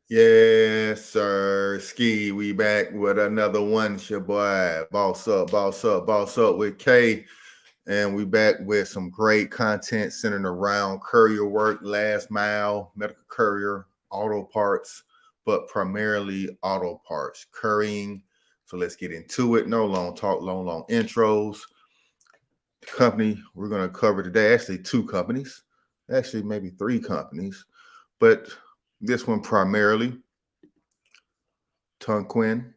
Yes, sir. Ski, we back with another one. It's your boy, boss up with K. And we back with some great content centered around courier work, last mile, medical courier, auto parts, but primarily auto parts, currying. So let's get into it. No long talk, long intros. The company we're going to cover today, actually two companies, actually maybe three companies, but this one primarily Tonquin.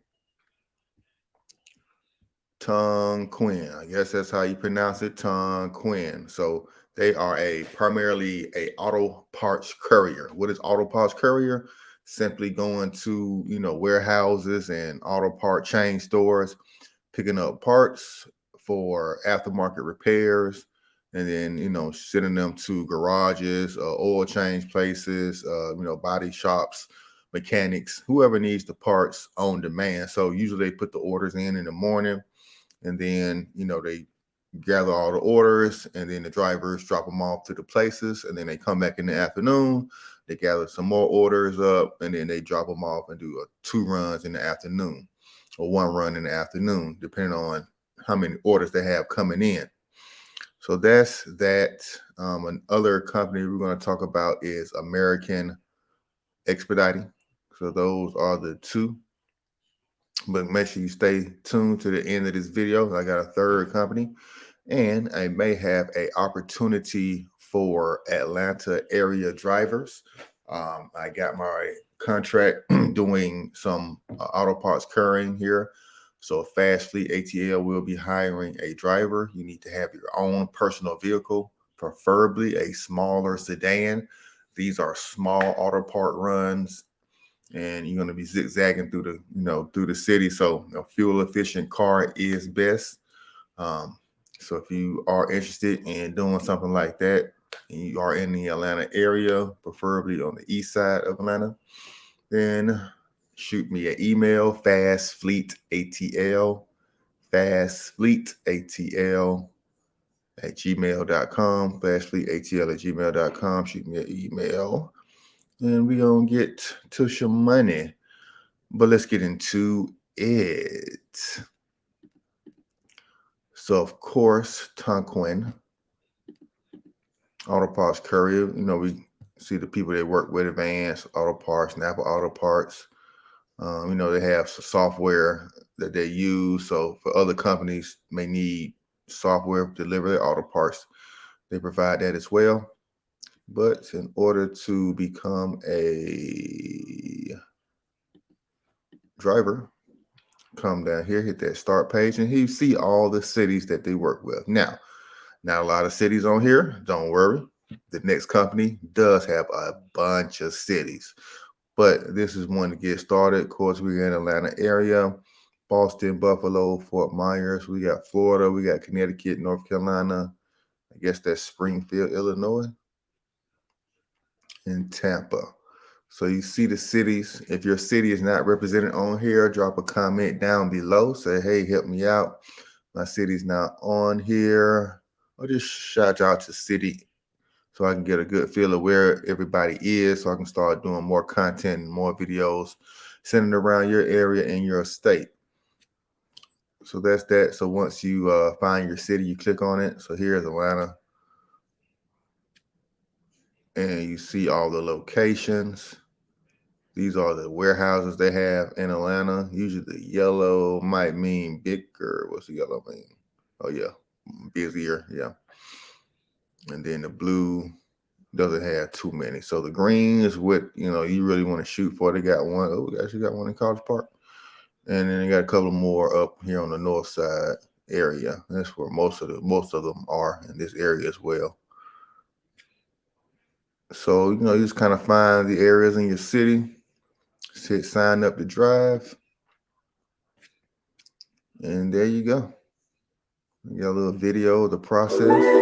Tonquin. I guess that's how you pronounce it, Tonquin. So they are primarily a auto parts courier. What is auto parts courier? Simply going to warehouses and auto part chain stores, picking up parts for aftermarket repairs, and then sending them to garages, oil change places, body shops, mechanics, whoever needs the parts on demand. So usually they put the orders in the morning, and then they gather all the orders, and then the drivers drop them off to the places, and then they come back in the afternoon, they gather some more orders up, and then they drop them off and do two runs in the afternoon or one run in the afternoon, depending on how many orders they have coming in. So that's that. Another company we're going to talk about is American Expediting. So those are the two. But make sure you stay tuned to the end of this video. I got a third company, and I may have an opportunity for Atlanta area drivers. I got my contract doing some auto parts couriering here. So Fast Fleet ATL will be hiring a driver. You need to have your own personal vehicle, preferably a smaller sedan. These are small auto part runs, and you're going to be zigzagging through the city. So a fuel efficient car is best. So if you are interested in doing something like that, and you are in the Atlanta area, preferably on the east side of Atlanta, then shoot me an email, fastfleetatl at gmail.com, fastfleetatl at gmail.com. Shoot me an email, and we're going to get to some money. But let's get into it. So, of course, Tonquin, auto parts courier. We see the people they work with, Advanced Auto Parts, Napa Auto Parts. They have some software that they use. So for other companies may need software to deliver their auto parts, they provide that as well. But in order to become a driver, come down here, hit that start page, and you see all the cities that they work with. Now, not a lot of cities on here. Don't worry. The next company does have a bunch of cities, but this is one to get started. Of course, we're in Atlanta area, Boston, Buffalo, Fort Myers. We got Florida. We got Connecticut, North Carolina. I guess that's Springfield, Illinois, and Tampa. So you see the cities. If your city is not represented on here, drop a comment down below. Say, hey, help me out. My city's not on here. Or just shout out to city so I can get a good feel of where everybody is, so I can start doing more content and more videos centered around your area and your state. So that's that. So once you find your city, you click on it. So here's Atlanta. And you see all the locations. These are the warehouses they have in Atlanta. Usually the yellow might mean bigger. What's the yellow mean? Oh, yeah. Busier. Yeah. And then the blue doesn't have too many. So the green is what you really want to shoot for. They got one. Oh, we actually got one in College Park. And then they got a couple more up here on the north side area. That's where most of them are in this area as well. So, you just kind of find the areas in your city, hit sign up to drive, and there you go. You got a little video of the process.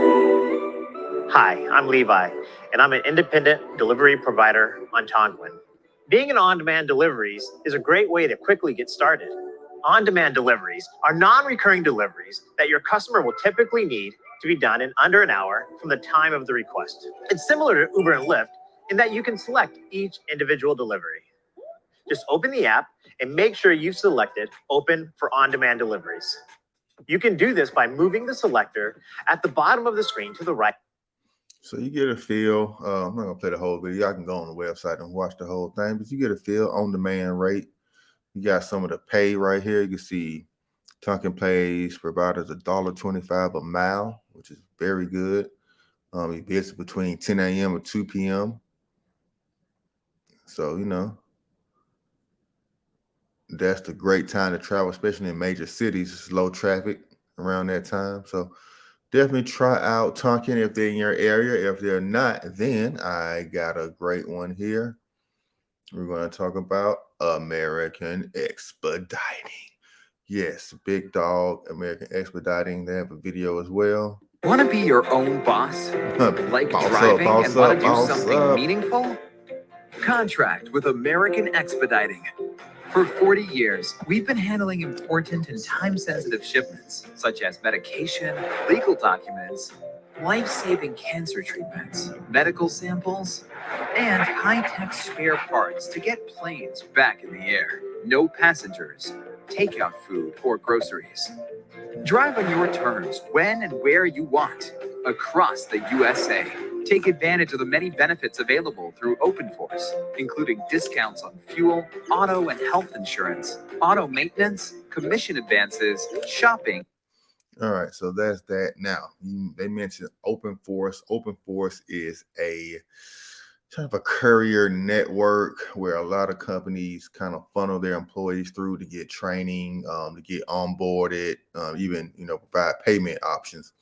Hi, I'm Levi, and I'm an independent delivery provider on Tonquin. Being an on-demand deliveries is a great way to quickly get started. On-demand deliveries are non-recurring deliveries that your customer will typically need to be done in under an hour from the time of the request. It's similar to Uber and Lyft in that you can select each individual delivery. Just open the app and make sure you've selected Open for On-Demand Deliveries. You can do this by moving the selector at the bottom of the screen to the right. So you get a feel. I'm not gonna play the whole video. Y'all can go on the website and watch the whole thing, but you get a feel on demand rate. You got some of the pay right here. You can see Tonquin pays providers $1.25 a mile, which is very good. It bids between 10 a.m. and 2 p.m. So, that's the great time to travel, especially in major cities. It's low traffic around that time. So definitely try out Tonquin if they're in your area. If they're not, then I got a great one here. We're going to talk about American Expediting. Yes, big dog, American Expediting. They have a video as well. Want to be your own boss? Like Boss up, driving boss and want up, to do boss something up. meaningful? Contract with American Expediting. For 40 years, we've been handling important and time-sensitive shipments, such as medication, legal documents, life-saving cancer treatments, medical samples, and high-tech spare parts to get planes back in the air. No passengers, takeout food, or groceries. Drive on your terms when and where you want, across the USA. Take advantage of the many benefits available through OpenForce, including discounts on fuel, auto and health insurance, auto maintenance, commission advances, shopping. All right, so that's that. Now, they mentioned OpenForce. OpenForce is a kind of a courier network where a lot of companies kind of funnel their employees through to get training, to get onboarded, even provide payment options.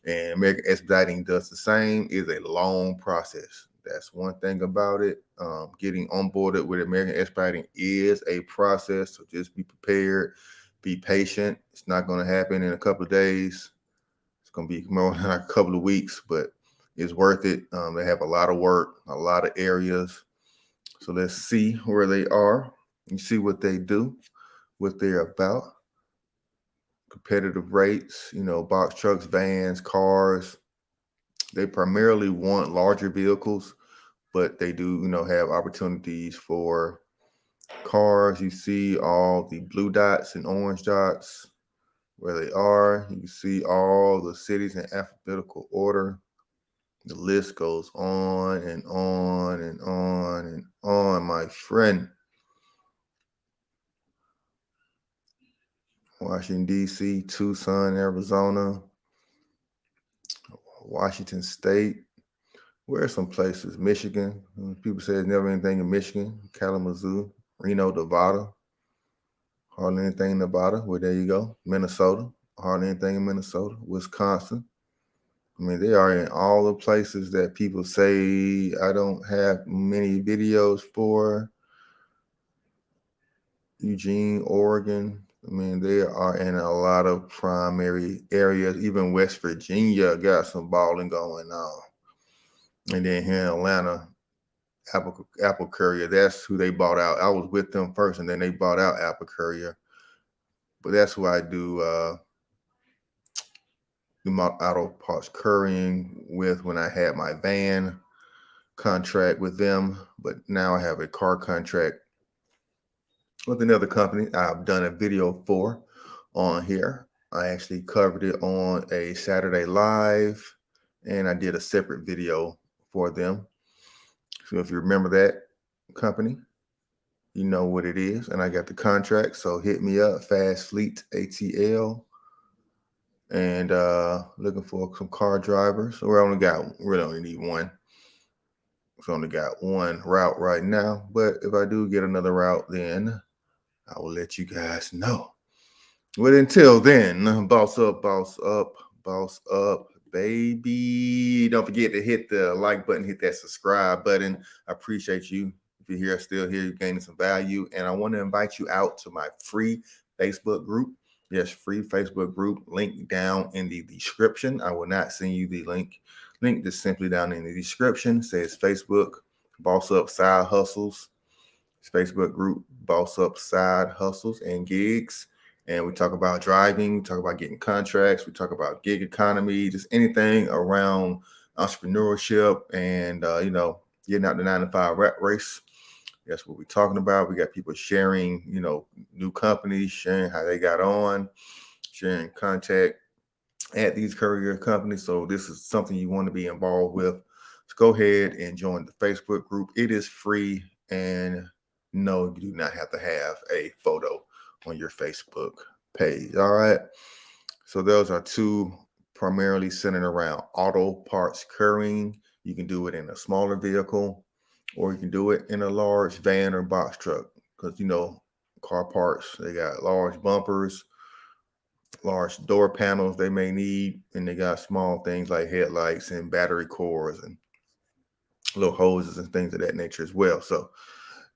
And American Expediting does the same. Is a long process. That's one thing about it. Getting onboarded with American Expediting is a process, so just be prepared, be patient. It's not going to happen in a couple of days. It's going to be more than a couple of weeks, but it's worth it. They have a lot of work, a lot of areas. So let's see where they are. You see what they do, what they're about. Competitive rates, box trucks, vans, cars. They primarily want larger vehicles, but they do, have opportunities for cars. You see all the blue dots and orange dots where they are. You can see all the cities in alphabetical order. The list goes on and on and on and on, my friend. Washington, D.C., Tucson, Arizona, Washington State. Where are some places? Michigan. People say there's never anything in Michigan. Kalamazoo, Reno, Nevada. Hardly anything in Nevada. Well, there you go. Minnesota. Hardly anything in Minnesota. Wisconsin. I mean, they are in all the places that people say I don't have many videos for. Eugene, Oregon. I mean, they are in a lot of primary areas. Even West Virginia got some balling going on. And then here in Atlanta, Apple Courier, that's who they bought out. I was with them first, and then they bought out Apple Courier. But that's who I do my auto parts couriering with when I had my van contract with them. But now I have a car contract with another company I've done a video for on here. I actually covered it on a Saturday Live, and I did a separate video for them. So if you remember that company, you know what it is. And I got the contract, so hit me up, Fast Fleet ATL. And looking for some car drivers. We really only need one. So only got one route right now. But if I do get another route, then I will let you guys know. But until then, boss up, boss up, boss up, baby. Don't forget to hit the like button, hit that subscribe button. I appreciate you. If you're here, still here, you're gaining some value. And I want to invite you out to my free Facebook group. Yes, free Facebook group. Link down in the description. I will not send you the link. Link just simply down in the description. It says Facebook, Boss Up Side Hustles. Facebook group, Boss Up Side Hustles and Gigs. And we talk about driving, we talk about getting contracts, we talk about gig economy, just anything around entrepreneurship and, getting out the 9-to-5 rat race. That's what we're talking about. We got people sharing, new companies, sharing how they got on, sharing contact at these courier companies. So this is something you want to be involved with. So go ahead and join the Facebook group. It is free, and no, you do not have to have a photo on your Facebook page. All right. So those are two primarily centered around auto parts couriering. You can do it in a smaller vehicle, or you can do it in a large van or box truck, because car parts, they got large bumpers, large door panels they may need, and they got small things like headlights and battery cores and little hoses and things of that nature as well. So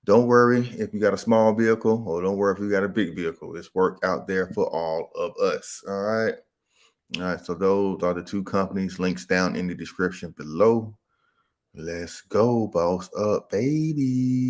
don't worry if you got a small vehicle, or don't worry if you got a big vehicle. It's work out there for all of us. All right. All right. So those are the two companies. Links down in the description below. Let's go, boss up, baby.